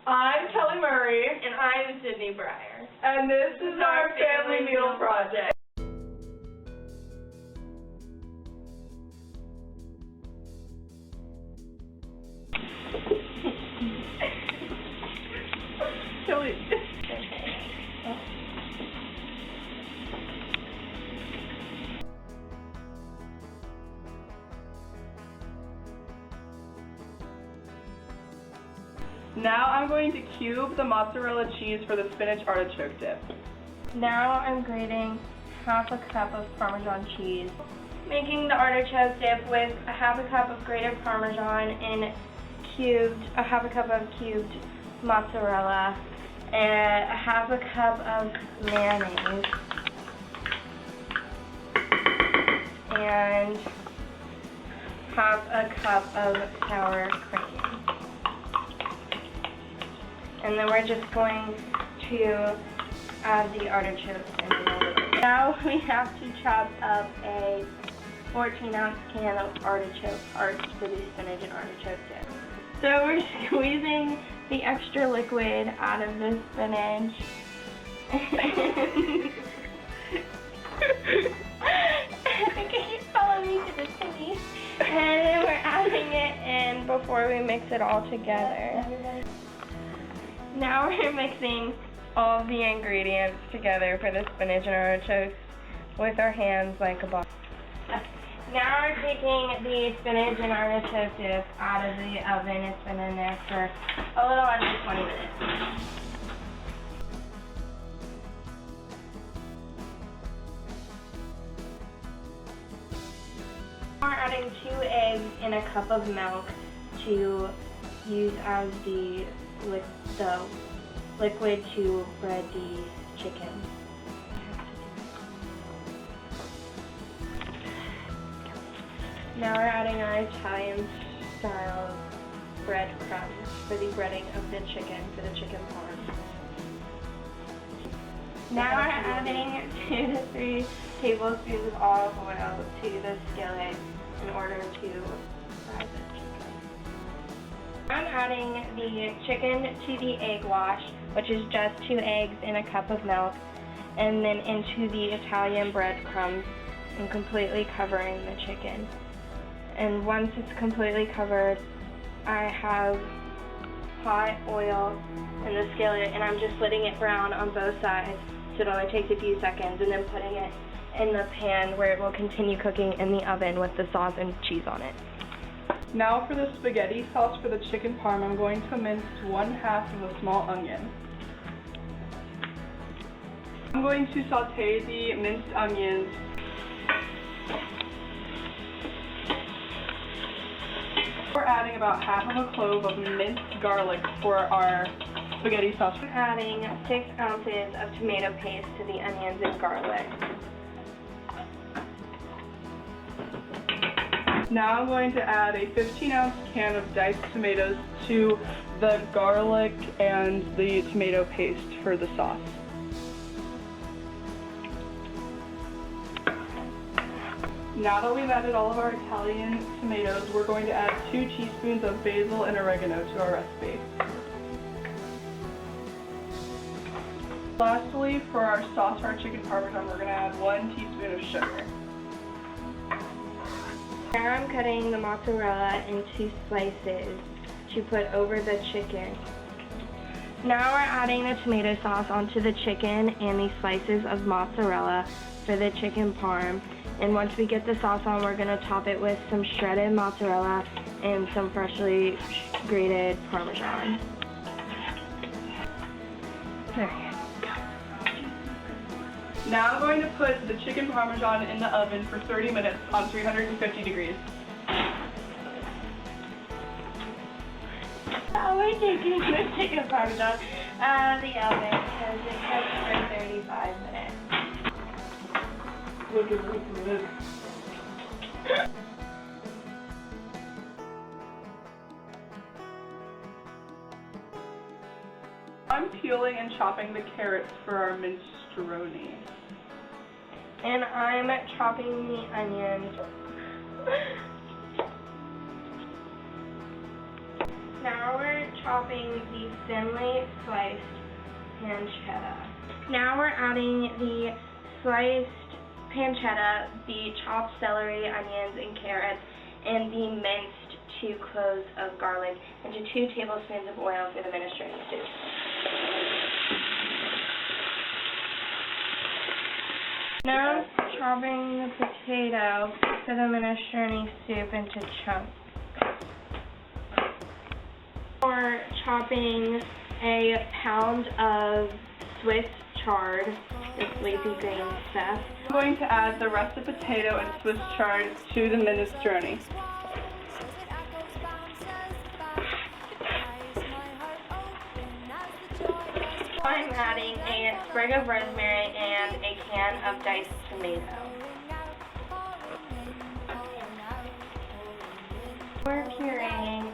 I'm Kelley Murray. And I'm Sydney Breyer. And this is our family meal project. Kelley. Now I'm going to cube the mozzarella cheese for the spinach artichoke dip. Now I'm grating half a cup of Parmesan cheese. Making the artichoke dip with a half a cup of grated Parmesan and a half a cup of cubed mozzarella and a half a cup of mayonnaise and half a cup of sour cream. And then we're just going to add the artichokes in the middle. Now we have to chop up a 14-ounce can of artichoke hearts for the spinach and artichoke dip. So we're squeezing the extra liquid out of the spinach. Can you follow me to the TV? And then we're adding it in before we mix it all together. Now we're mixing all the ingredients together for the spinach and artichokes with our hands like a ball. Now we're taking the spinach and artichoke dip out of the oven. It's been in there for a little under 20 minutes. We're adding 2 eggs in a cup of milk to use as the liquid to bread the chicken. Now we're adding our Italian style breadcrumbs for the breading of the chicken, for the chicken parm. Now we're adding 2 to 3 tablespoons of olive oil to the skillet in order to fry the chicken. I'm adding the chicken to the egg wash, which is just 2 eggs in a cup of milk, and then into the Italian breadcrumbs and completely covering the chicken. And once it's completely covered, I have hot oil in the skillet and I'm just letting it brown on both sides, so it only takes a few seconds, and then putting it in the pan where it will continue cooking in the oven with the sauce and cheese on it. Now for the spaghetti sauce for the chicken parm, I'm going to mince 1/2 of a small onion. I'm going to saute the minced onions. We're adding about 1/2 of a clove of minced garlic for our spaghetti sauce. I'm adding 6 ounces of tomato paste to the onions and garlic. Now I'm going to add a 15-ounce can of diced tomatoes to the garlic and the tomato paste for the sauce. Now that we've added all of our Italian tomatoes, we're going to add 2 teaspoons of basil and oregano to our recipe. Lastly, for our sauce for our chicken parmesan, we're going to add 1 teaspoon of sugar. Now I'm cutting the mozzarella into slices to put over the chicken. Now we're adding the tomato sauce onto the chicken and the slices of mozzarella for the chicken parm. And once we get the sauce on, we're going to top it with some shredded mozzarella and some freshly grated Parmesan. Now I'm going to put the chicken parmesan in the oven for 30 minutes on 350 degrees. Now we're taking the chicken parmesan out of the oven because it cooks for 35 minutes. I'm peeling and chopping the carrots for our minestrone. And I'm chopping the onions. Now we're chopping the thinly sliced pancetta. Now we're adding the sliced pancetta, the chopped celery, onions, and carrots, and the minced 2 cloves of garlic into 2 tablespoons of oil for the minestrone soup. Now chopping the potato for the minestrone soup into chunks. Or chopping a pound of Swiss chard, this leafy green stuff. I'm going to add the rest of the potato and Swiss chard to the minestrone. I'm adding a sprig of rosemary and a can of diced tomato. We're pureeing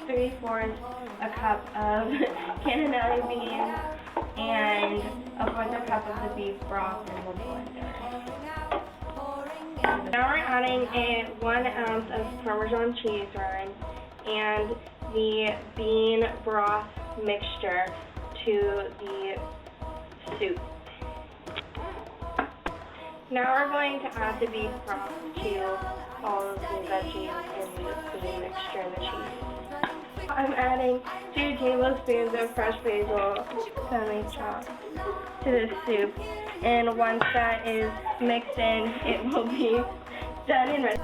3/4 a cup of cannellini beans and 1/4 cup of the beef broth in the blender. Now we're adding a 1 ounce of Parmesan cheese rind and the bean broth mixture to the soup. Now we're going to add the beef broth to all of the veggies and the bean mixture and the cheese. I'm adding 2 tablespoons of fresh basil, semi-chopped, to the soup, and once that is mixed in, it will be done and ready.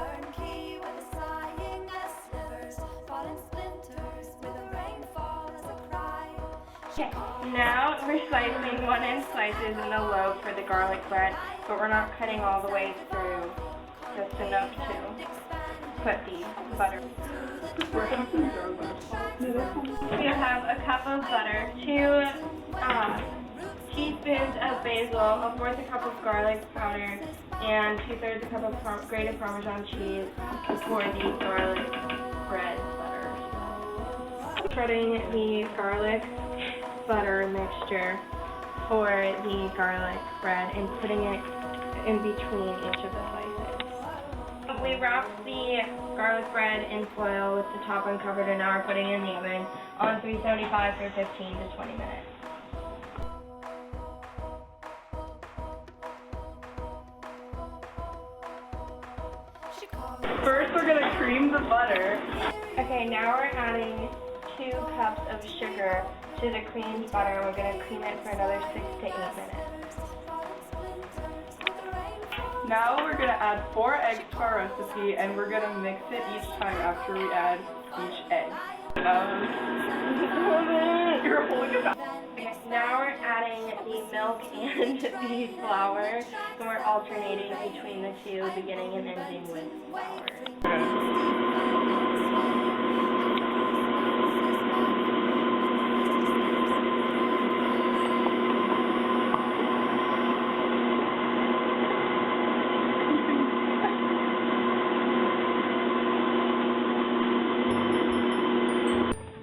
Okay, now we're slicing 1-inch slices in the loaf for the garlic bread, but we're not cutting all the way through, just enough to put the butter. We have a cup of butter, 2 teaspoons of basil, 1/4 a cup of garlic powder, and 2/3 a cup of grated Parmesan cheese for the garlic bread butter. Spreading the garlic butter mixture for the garlic bread and putting it in between each of the slices. We wrapped the garlic bread in foil with the top uncovered, and now we're putting it in the oven on 375 for 15 to 20 minutes. First, we're going to cream the butter. Okay, now we're adding 2 cups of sugar to the creamed butter. We're going to cream it for another 6 to 8 minutes. Now we're going to add 4 eggs to our recipe, and we're going to mix it each time after we add each egg. You're holding it back. Okay, now we're adding the milk and the flour, and we're alternating between the 2, beginning and ending with flour.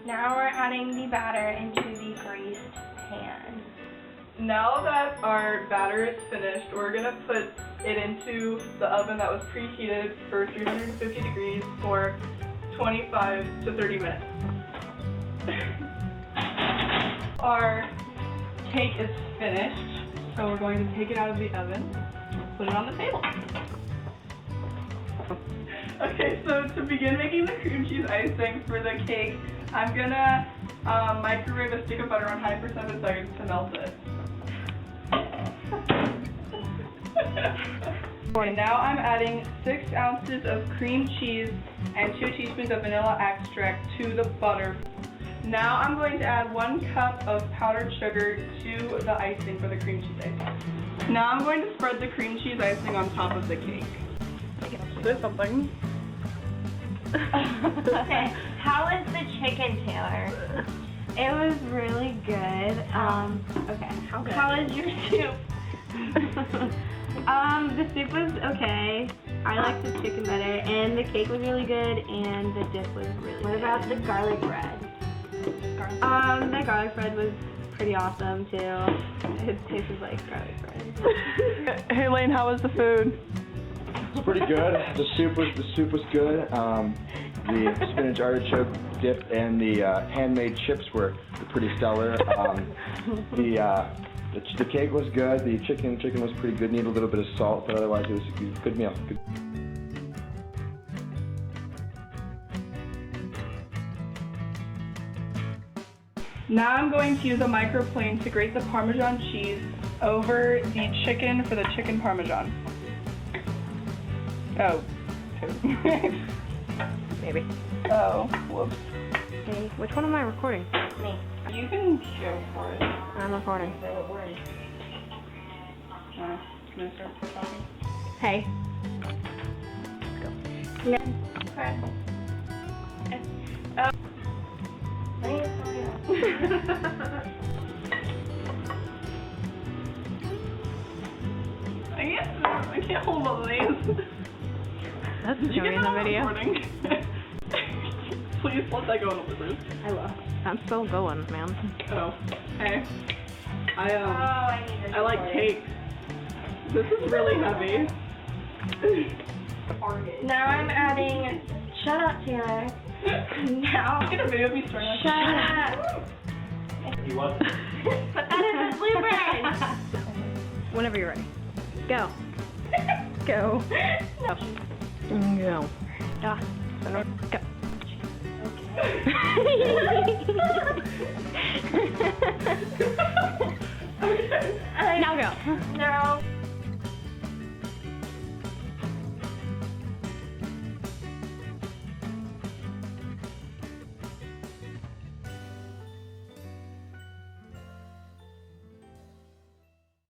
Now we're adding the batter into the greased pan. Now that our batter is finished, we're going to put it into the oven that was preheated for 350 degrees for 25 to 30 minutes. Our cake is finished, so we're going to take it out of the oven and put it on the table. Okay, so to begin making the cream cheese icing for the cake, I'm gonna microwave a stick of butter on high for 7 seconds to melt it. And now I'm adding 6 ounces of cream cheese and 2 teaspoons of vanilla extract to the butter. Now I'm going to add 1 cup of powdered sugar to the icing for the cream cheese icing. Now I'm going to spread the cream cheese icing on top of the cake. Say something. Okay, how was the chicken, Taylor? It was really good. Okay, how was your soup? The soup was okay. I liked the chicken better, and the cake was really good, and the dip was really good. What about the garlic bread? The garlic bread was pretty awesome too. It tasted like garlic bread. Hey Lane, how was the food? It's pretty good. The soup was good. The spinach artichoke dip and the handmade chips were pretty stellar. The cake was good. The chicken was pretty good. Needed a little bit of salt, but otherwise it was a good meal. Good. Now I'm going to use a microplane to grate the Parmesan cheese over the chicken for the chicken Parmesan. Oh. Maybe. Oh, whoops. Okay, which one am I recording? Me. You can go for it. I'm recording. Can I start talking? Hey. Okay. I can't hold all of these. That's Did you showing get the that video. recording? Please let that go in the bloopers. I will. I'm still going, man. Oh, hey. I need this I like recording. cake. This is really heavy. Now I'm adding. Shut up, Taylor. Now. Get a video of me stirring like Shut up. You want? Put that in the bloopers. Whenever you're ready. Go. Go. Go. Go. Ah. Go. Okay. Now go. Now.